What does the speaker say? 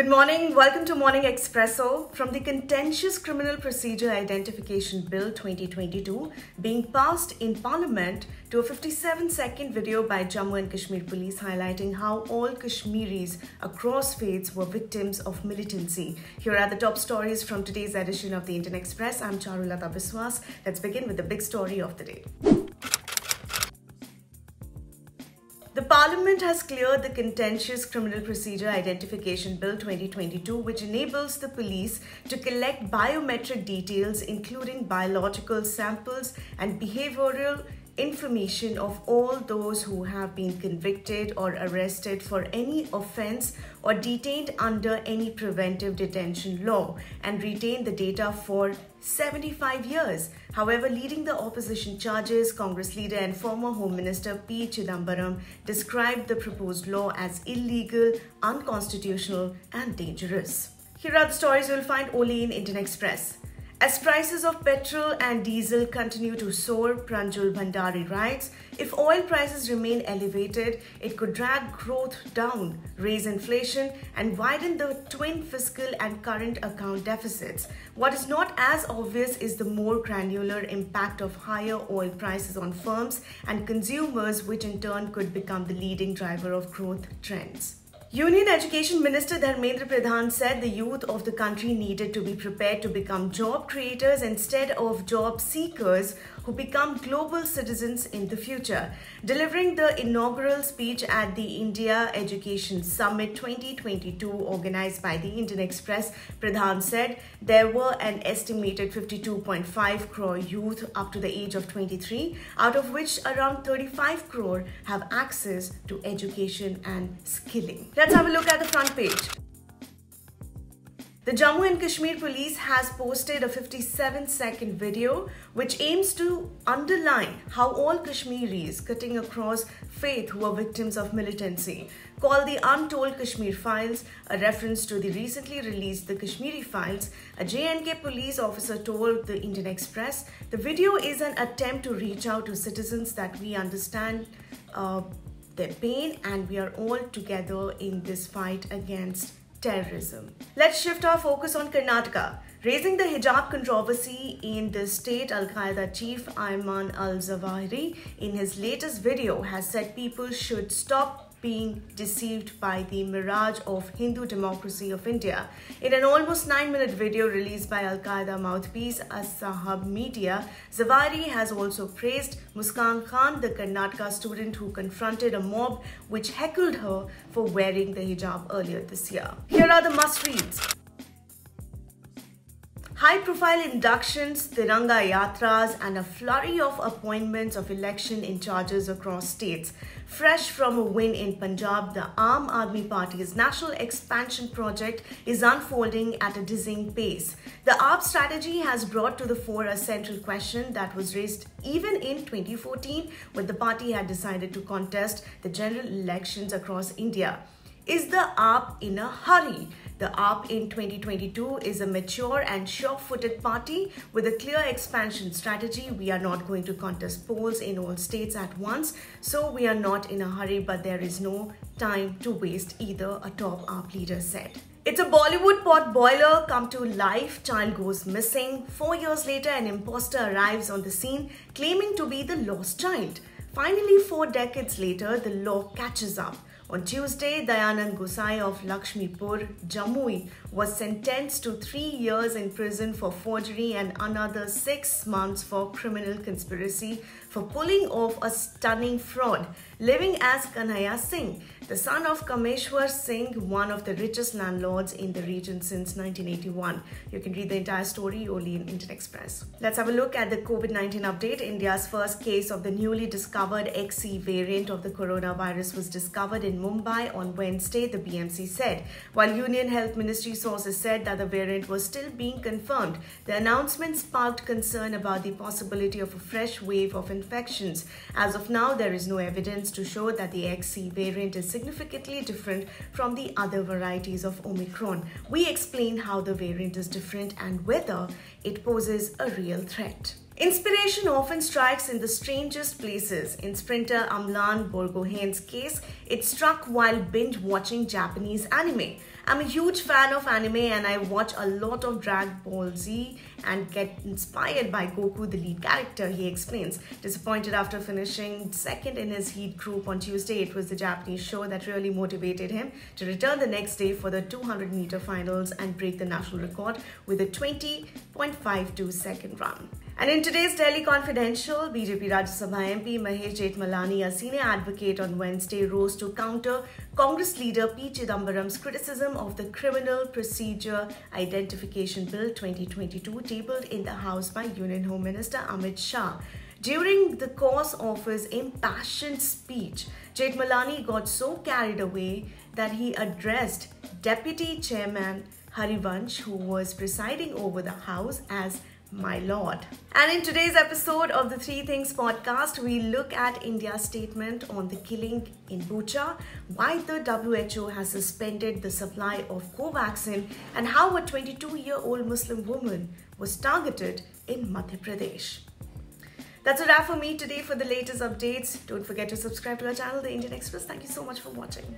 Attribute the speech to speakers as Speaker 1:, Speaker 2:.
Speaker 1: Good morning. Welcome to Morning Expresso. From the Contentious Criminal Procedure Identification Bill 2022 being passed in Parliament to a 57-second video by Jammu and Kashmir Police highlighting how all Kashmiris across faiths were victims of militancy. Here are the top stories from today's edition of the Indian Express. I'm Charulata Biswas. Let's begin with the big story of the day. The Parliament has cleared the Contentious Criminal Procedure Identification Bill 2022, which enables the police to collect biometric details, including biological samples and behavioral information of all those who have been convicted or arrested for any offense or detained under any preventive detention law and retain the data for 75 years. However, leading the opposition charges, Congress leader and former Home Minister P Chidambaram described the proposed law as illegal, unconstitutional and dangerous. Here are the stories you'll find only in Indian Express. As prices of petrol and diesel continue to soar, Pranjul Bhandari writes, if oil prices remain elevated, it could drag growth down, raise inflation, and widen the twin fiscal and current account deficits. What is not as obvious is the more granular impact of higher oil prices on firms and consumers, which in turn could become the leading driver of growth trends. Union Education Minister Dharmendra Pradhan said the youth of the country needed to be prepared to become job creators instead of job seekers who become global citizens in the future. Delivering the inaugural speech at the India Education Summit 2022 organized by the Indian Express, Pradhan said there were an estimated 52.5 crore youth up to the age of 23, out of which around 35 crore have access to education and skilling. Let's have a look at the front page. The Jammu and Kashmir Police has posted a 57-second video which aims to underline how all Kashmiris cutting across faith who are victims of militancy. Called the Untold Kashmir Files, a reference to the recently released The Kashmiri Files, a J&K police officer told the Indian Express, the video is an attempt to reach out to citizens that we understand their pain and we are all together in this fight against terrorism. Let's shift our focus on Karnataka. Raising the hijab controversy in the state, Al-Qaeda chief Ayman al-Zawahiri in his latest video has said people should stop being deceived by the mirage of Hindu democracy of India. In an almost 9-minute video released by Al-Qaeda mouthpiece As-Sahab Media, Zawahiri has also praised Muskan Khan, the Karnataka student who confronted a mob which heckled her for wearing the hijab earlier this year. Here are the must-reads. High-profile inductions, Tiranga Yatras and a flurry of appointments of election in charges across states. Fresh from a win in Punjab, the Aam Aadmi Party's national expansion project is unfolding at a dizzying pace. The AAP strategy has brought to the fore a central question that was raised even in 2014 when the party had decided to contest the general elections across India. Is the AAP in a hurry? The AAP in 2022 is a mature and sure-footed party with a clear expansion strategy. We are not going to contest polls in all states at once, so we are not in a hurry, but there is no time to waste either, a top AAP leader said. It's a Bollywood pot boiler come to life. Child goes missing. 4 years later, an imposter arrives on the scene claiming to be the lost child. Finally, 4 decades later, the law catches up. On Tuesday, Dayanand Gosai of Lakshmipur, Jamui, was sentenced to 3 years in prison for forgery and another 6 months for criminal conspiracy for pulling off a stunning fraud, living as Kanhaiya Singh, the son of Kameshwar Singh, one of the richest landlords in the region since 1981. You can read the entire story only in Indian Express. Let's have a look at the COVID-19 update. India's first case of the newly discovered XE variant of the coronavirus was discovered in Mumbai on Wednesday, the BMC said. While Union Health Ministry sources said that the variant was still being confirmed, the announcement sparked concern about the possibility of a fresh wave of infections. As of now, there is no evidence to show that the XE variant is significantly different from the other varieties of Omicron. We explain how the variant is different and whether it poses a real threat. Inspiration often strikes in the strangest places. In sprinter Amlan Borgohain's case, it struck while binge-watching Japanese anime. I'm a huge fan of anime and I watch a lot of Dragon Ball Z and get inspired by Goku, the lead character, he explains. Disappointed after finishing second in his heat group on Tuesday, it was the Japanese show that really motivated him to return the next day for the 200-meter finals and break the national record with a 20.52 second run. And in today's Delhi Confidential, BJP Rajya Sabha MP Mahesh Jethmalani, a senior advocate, on Wednesday rose to counter Congress leader P Chidambaram's criticism of the Criminal Procedure Identification Bill 2022 tabled in the House by Union Home Minister Amit Shah. During the course of his impassioned speech, Jethmalani got so carried away that he addressed Deputy Chairman Harivansh, who was presiding over the House, as "My Lord." And in today's episode of the Three Things podcast, we look at India's statement on the killing in Bucha, why the WHO has suspended the supply of Covaxin, and how a 22-year-old Muslim woman was targeted in Madhya Pradesh. That's a wrap for me today. For the latest updates, don't forget to subscribe to our channel, The Indian Express. Thank you so much for watching.